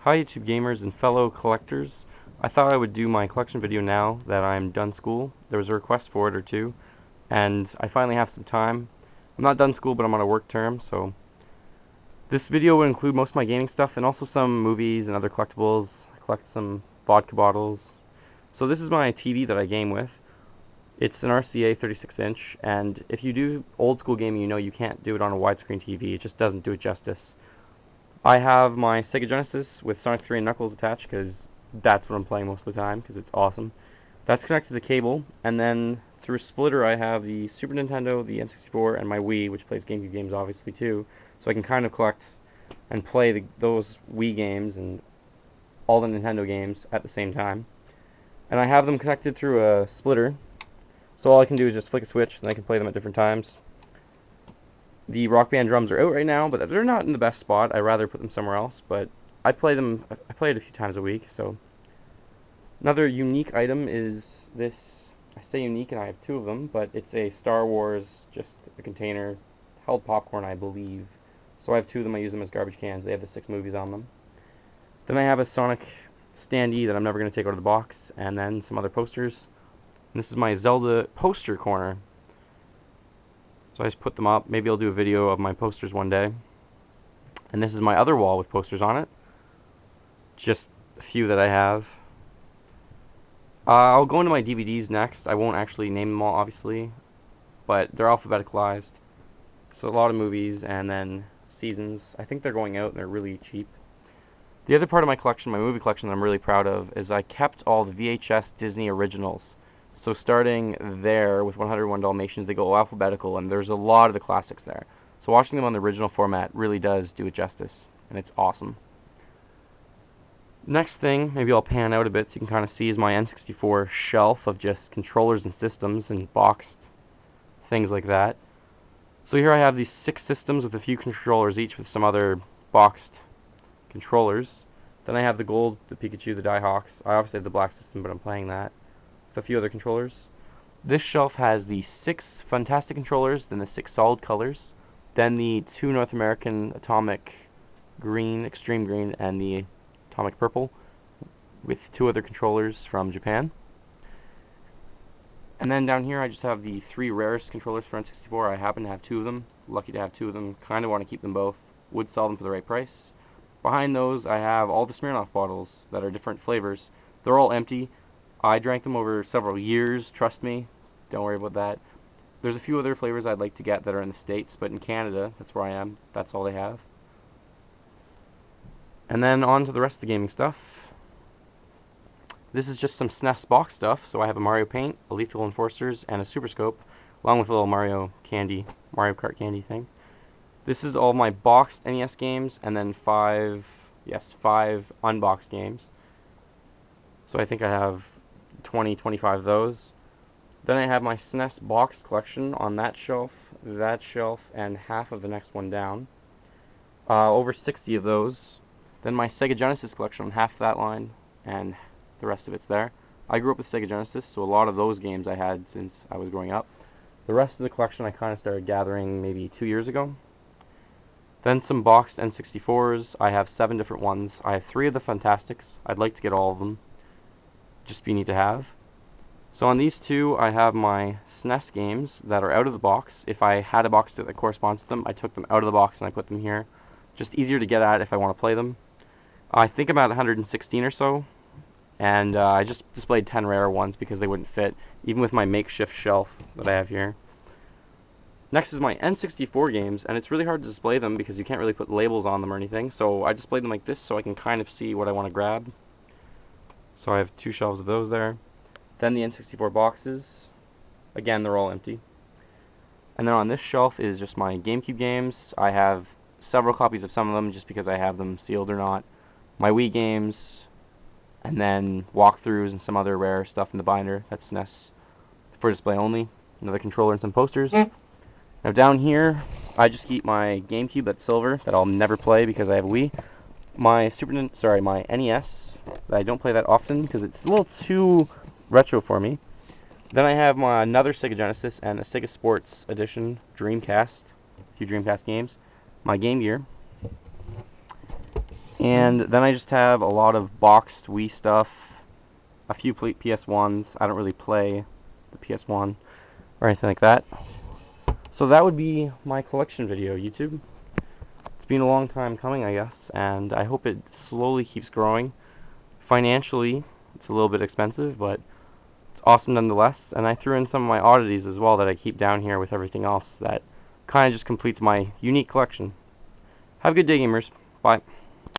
Hi YouTube gamers and fellow collectors. I thought I would do my collection video now that I'm done school. There was a request for it or two, and I finally have some time. I'm not done school, but I'm on a work term, so this video will include most of my gaming stuff and also some movies and other collectibles. I collect some vodka bottles. So this is my TV that I game with. It's an RCA 36-inch, and if you do old school gaming, you know you can't do it on a widescreen TV. It just doesn't do it justice. I have my Sega Genesis with Sonic 3 and Knuckles attached because that's what I'm playing most of the time because it's awesome. That's connected to the cable, and then through a splitter I have the Super Nintendo, the N64, and my Wii, which plays Gamecube Games obviously too, so I can kind of collect and play those Wii games and all the Nintendo games at the same time. And I have them connected through a splitter, so all I can do is just flick a switch and I can play them at different times. The Rock Band drums are out right now, but they're not in the best spot. I'd rather put them somewhere else, but I play it a few times a week, so. Another unique item is this. I say unique and I have two of them, but it's a Star Wars, just a container, held popcorn, I believe. So I have two of them. I use them as garbage cans. They have the 6 movies on them. Then I have a Sonic standee that I'm never going to take out of the box, and then some other posters. And this is my Zelda poster corner. So I just put them up. Maybe I'll do a video of my posters one day. And this is my other wall with posters on it. Just a few that I have. I'll go into my DVDs next. I won't actually name them all, obviously, but they're alphabeticalized. So a lot of movies and then seasons. I think they're going out and they're really cheap. The other part of my collection, my movie collection that I'm really proud of, is I kept all the Vhs Disney Originals. So starting there with 101 Dalmatians, they go alphabetical, and there's a lot of the classics there. So watching them on the original format really does do it justice, and it's awesome. Next thing, maybe I'll pan out a bit so you can kind of see, is my N64 shelf of just controllers and systems and boxed things like that. So here I have these 6 systems with a few controllers each with some other boxed controllers. Then I have the gold, the Pikachu, the Diehawks. I obviously have the black system, but I'm playing that. A few other controllers. This shelf has the 6 Fantastic controllers, then the 6 solid colors, then the 2 North American Atomic Green, Extreme Green, and the Atomic Purple, with 2 other controllers from Japan. And then down here I just have the 3 rarest controllers for N64. I happen to have 2 of them. Lucky to have 2 of them. Kind of want to keep them both. Would sell them for the right price. Behind those I have all the Smirnoff bottles that are different flavors. They're all empty. I drank them over several years, trust me. Don't worry about that. There's a few other flavors I'd like to get that are in the States, but in Canada, that's where I am. That's all they have. And then on to the rest of the gaming stuff. This is just some SNES box stuff. So I have a Mario Paint, a Lethal Enforcers, and a Super Scope, along with a little Mario Kart candy thing. This is all my boxed NES games, and then 5 unboxed games. So I think I have 25 of those. Then I have my SNES box collection on that shelf, and half of the next one down. Over 60 of those. Then my Sega Genesis collection on half that line, and the rest of it's there. I grew up with Sega Genesis, so a lot of those games I had since I was growing up. The rest of the collection I kind of started gathering maybe 2 years ago. Then some boxed N64s. I have 7 different ones. I have 3 of the Fantastics. I'd like to get all of them. Just be neat to have. So on these 2, I have my SNES games that are out of the box. If I had a box that corresponds to them, I took them out of the box and I put them here. Just easier to get at if I want to play them. I think I'm at 116 or so, and I just displayed 10 rare ones because they wouldn't fit, even with my makeshift shelf that I have here. Next is my N64 games, and it's really hard to display them because you can't really put labels on them or anything, so I displayed them like this so I can kind of see what I want to grab. So I have 2 shelves of those there. Then the N64 boxes. Again, they're all empty. And then on this shelf is just my GameCube games. I have several copies of some of them just because I have them sealed or not. My Wii games, and then walkthroughs and some other rare stuff in the binder. That's SNES for display only. Another controller and some posters. Now down here, I just keep my GameCube that's silver that I'll never play because I have a Wii. My NES that I don't play that often because it's a little too retro for me. Then I have my another Sega Genesis and a Sega Sports Edition Dreamcast, a few Dreamcast games. My Game Gear, And then I just have a lot of boxed Wii stuff, a few PS1s. I don't really play the PS1 or anything like that. So that would be my collection video, YouTube. It's been a long time coming, I guess, and I hope it slowly keeps growing. Financially, it's a little bit expensive, but it's awesome nonetheless. And I threw in some of my oddities as well that I keep down here with everything else that kind of just completes my unique collection. Have a good day, gamers. Bye.